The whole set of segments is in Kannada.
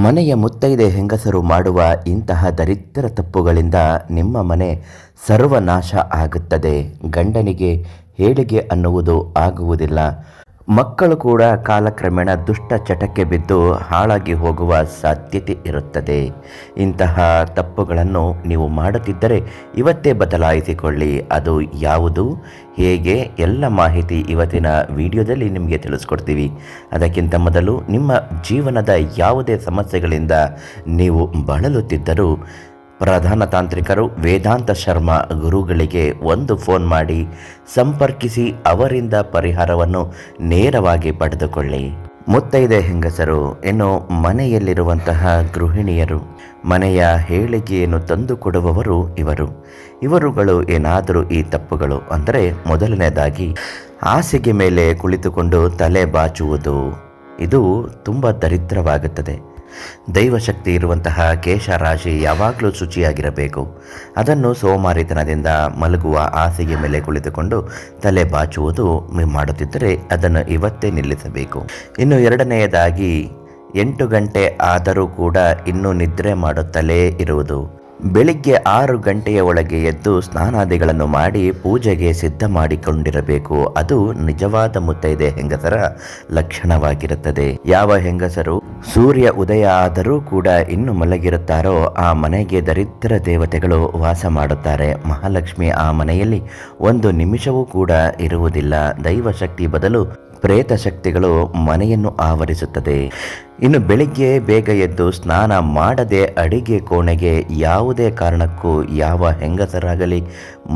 ಮನೆಯ ಮುತ್ತೈದೆ ಹೆಂಗಸರು ಮಾಡುವ ಇಂತಹ ದರಿದ್ರ ತಪ್ಪುಗಳಿಂದ ನಿಮ್ಮ ಮನೆ ಸರ್ವನಾಶ ಆಗುತ್ತದೆ. ಗಂಡನಿಗೆ ಏಳಿಗೆ ಅನ್ನುವುದು ಆಗುವುದಿಲ್ಲ. ಮಕ್ಕಳು ಕೂಡ ಕಾಲಕ್ರಮೇಣ ದುಷ್ಟ ಚಟಕ್ಕೆ ಬಿದ್ದು ಹಾಳಾಗಿ ಹೋಗುವ ಸಾಧ್ಯತೆ ಇರುತ್ತದೆ. ಇಂತಹ ತಪ್ಪುಗಳನ್ನು ನೀವು ಮಾಡುತ್ತಿದ್ದರೆ ಇವತ್ತೇ ಬದಲಾಯಿಸಿಕೊಳ್ಳಿ. ಅದು ಯಾವುದು, ಹೇಗೆ, ಎಲ್ಲ ಮಾಹಿತಿ ಇವತ್ತಿನ ವಿಡಿಯೋದಲ್ಲಿ ನಿಮಗೆ ತಿಳಿಸ್ಕೊಡ್ತೀವಿ. ಅದಕ್ಕಿಂತ ಮೊದಲು ನಿಮ್ಮ ಜೀವನದ ಯಾವುದೇ ಸಮಸ್ಯೆಗಳಿಂದ ನೀವು ಬಳಲುತ್ತಿದ್ದರೂ ಪ್ರಧಾನ ತಾಂತ್ರಿಕರು ವೇದಾಂತ ಶರ್ಮಾ ಗುರುಗಳಿಗೆ ಒಂದು ಫೋನ್ ಮಾಡಿ ಸಂಪರ್ಕಿಸಿ ಅವರಿಂದ ಪರಿಹಾರವನ್ನು ನೇರವಾಗಿ ಪಡೆದುಕೊಳ್ಳಿ. ಮುತ್ತೈದೆ ಹೆಂಗಸರು, ಇನ್ನು ಮನೆಯಲ್ಲಿರುವಂತಹ ಗೃಹಿಣಿಯರು, ಮನೆಯ ಏಳಿಗೆಯನ್ನು ತಂದುಕೊಡುವವರು ಇವರುಗಳು ಏನಾದರೂ ಈ ತಪ್ಪುಗಳು ಅಂದರೆ, ಮೊದಲನೇದಾಗಿ ಹಾಸಿಗೆ ಮೇಲೆ ಕುಳಿತುಕೊಂಡು ತಲೆ ಬಾಚುವುದು. ಇದು ತುಂಬ ದರಿದ್ರವಾಗುತ್ತದೆ. ದೈವಶಕ್ತಿ ಇರುವಂತಹ ಕೇಶರಾಶಿ ಯಾವಾಗಲೂ ಶುಚಿಯಾಗಿರಬೇಕು. ಅದನ್ನು ಸೋಮಾರಿತನದಿಂದ ಮಲಗುವ ಹಾಸಿಗೆ ಮೇಲೆ ಕುಳಿತುಕೊಂಡು ತಲೆ ಬಾಚುವುದು ಮಾಡುತ್ತಿದ್ದರೆ ಅದನ್ನು ಇವತ್ತೇ ನಿಲ್ಲಿಸಬೇಕು. ಇನ್ನು ಎರಡನೆಯದಾಗಿ 8 ಗಂಟೆ ಆದರೂ ಕೂಡ ಇನ್ನೂ ನಿದ್ರೆ ಮಾಡುತ್ತಲೇ ಇರುವುದು. ಬೆಳಿಗ್ಗೆ 6 ಗಂಟೆಯ ಒಳಗೆ ಎದ್ದು ಸ್ನಾನಾದಿಗಳನ್ನು ಮಾಡಿ ಪೂಜೆಗೆ ಸಿದ್ಧ ಮಾಡಿಕೊಂಡಿರಬೇಕು. ಅದು ನಿಜವಾದ ಮುತ್ತೈದೆ ಹೆಂಗಸರ ಲಕ್ಷಣವಾಗಿರುತ್ತದೆ. ಯಾವ ಹೆಂಗಸರು ಸೂರ್ಯ ಉದಯ ಆದರೂ ಕೂಡ ಇನ್ನು ಮಲಗಿರುತ್ತಾರೋ ಆ ಮನೆಗೆ ದರಿದ್ರ ದೇವತೆಗಳು ವಾಸ ಮಾಡುತ್ತಾರೆ. ಮಹಾಲಕ್ಷ್ಮಿ ಆ ಮನೆಯಲ್ಲಿ ಒಂದು ನಿಮಿಷವೂ ಕೂಡ ಇರುವುದಿಲ್ಲ. ದೈವಶಕ್ತಿ ಬದಲು ಪ್ರೇತ ಶಕ್ತಿಗಳು ಮನೆಯನ್ನು ಆವರಿಸುತ್ತದೆ. ಇನ್ನು ಬೆಳಿಗ್ಗೆ ಬೇಗ ಎದ್ದು ಸ್ನಾನ ಮಾಡದೆ ಅಡಿಗೆ ಕೋಣೆಗೆ ಯಾವುದೇ ಕಾರಣಕ್ಕೂ ಯಾವ ಹೆಂಗಸರಾಗಲಿ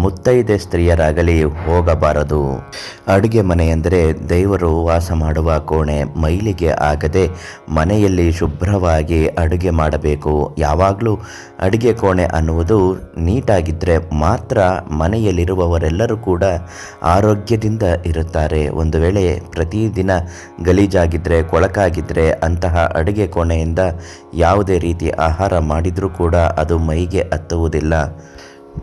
ಮುತ್ತೈದೆ ಸ್ತ್ರೀಯರಾಗಲಿ ಹೋಗಬಾರದು. ಅಡುಗೆ ಮನೆ ಎಂದರೆ ದೇವರು ವಾಸ ಮಾಡುವ ಕೋಣೆ. ಮೈಲಿಗೆ ಆಗದೆ ಮನೆಯಲ್ಲಿ ಶುಭ್ರವಾಗಿ ಅಡುಗೆ ಮಾಡಬೇಕು. ಯಾವಾಗಲೂ ಅಡುಗೆ ಕೋಣೆ ಅನ್ನುವುದು ನೀಟಾಗಿದ್ದರೆ ಮಾತ್ರ ಮನೆಯಲ್ಲಿರುವವರೆಲ್ಲರೂ ಕೂಡ ಆರೋಗ್ಯದಿಂದ ಇರುತ್ತಾರೆ. ಒಂದು ವೇಳೆ ಪ್ರತಿದಿನ ಗಲೀಜಾಗಿದ್ದರೆ, ಕೊಳಕಾಗಿದ್ದರೆ ಅಂತಹ ಅಡುಗೆ ಕೋಣೆಯಿಂದ ಯಾವುದೇ ರೀತಿ ಆಹಾರ ಮಾಡಿದರೂ ಕೂಡ ಅದು ಮೈಗೆ ಹತ್ತುವುದಿಲ್ಲ.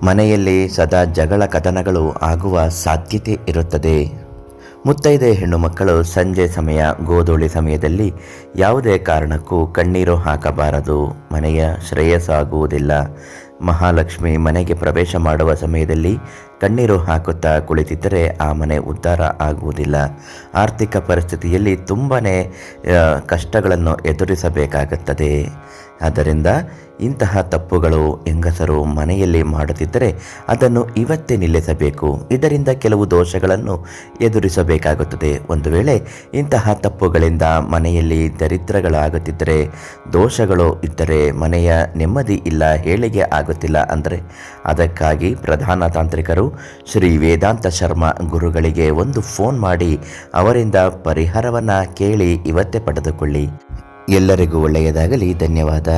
ಮನೆಯಲ್ಲಿ ಸದಾ ಜಗಳ ಕದನಗಳು ಆಗುವ ಸಾಧ್ಯತೆ ಇರುತ್ತದೆ. ಮುತ್ತೈದೆ ಹೆಣ್ಣು ಮಕ್ಕಳು ಸಂಜೆ ಸಮಯ, ಗೋಧೂಳಿ ಸಮಯದಲ್ಲಿ ಯಾವುದೇ ಕಾರಣಕ್ಕೂ ಕಣ್ಣೀರು ಹಾಕಬಾರದು. ಮನೆಯ ಶ್ರೇಯಸ್ಸಾಗುವುದಿಲ್ಲ. ಮಹಾಲಕ್ಷ್ಮಿ ಮನೆಗೆ ಪ್ರವೇಶ ಮಾಡುವ ಸಮಯದಲ್ಲಿ ಕಣ್ಣೀರು ಹಾಕುತ್ತಾ ಕುಳಿತಿದ್ದರೆ ಆ ಮನೆ ಉದ್ಧಾರ ಆಗುವುದಿಲ್ಲ. ಆರ್ಥಿಕ ಪರಿಸ್ಥಿತಿಯಲ್ಲಿ ತುಂಬಾ ಕಷ್ಟಗಳನ್ನು ಎದುರಿಸಬೇಕಾಗುತ್ತದೆ. ಆದ್ದರಿಂದ ಇಂತಹ ತಪ್ಪುಗಳು ಹೆಂಗಸರು ಮನೆಯಲ್ಲಿ ಮಾಡುತ್ತಿದ್ದರೆ ಅದನ್ನು ಇವತ್ತೇ ನಿಲ್ಲಿಸಬೇಕು. ಇದರಿಂದ ಕೆಲವು ದೋಷಗಳನ್ನು ಎದುರಿಸಬೇಕಾಗುತ್ತದೆ. ಒಂದು ವೇಳೆ ಇಂತಹ ತಪ್ಪುಗಳಿಂದ ಮನೆಯಲ್ಲಿ ದರಿದ್ರಗಳಾಗುತ್ತಿದ್ದರೆ, ದೋಷಗಳು ಇದ್ದರೆ, ಮನೆಯ ನೆಮ್ಮದಿ ಇಲ್ಲ, ಏಳಿಗೆ ಆಗುತ್ತಿಲ್ಲ ಅಂದರೆ ಅದಕ್ಕಾಗಿ ಪ್ರಧಾನ ತಾಂತ್ರಿಕರು ಶ್ರೀ ವೇದಾಂತ ಶರ್ಮಾ ಗುರುಗಳಿಗೆ ಒಂದು ಫೋನ್ ಮಾಡಿ ಅವರಿಂದ ಪರಿಹಾರವನ್ನು ಕೇಳಿ ಇವತ್ತೇ ಪಡೆದುಕೊಳ್ಳಿ. ಎಲ್ಲರಿಗೂ ಒಳ್ಳೆಯದಾಗಲಿ. ಧನ್ಯವಾದ.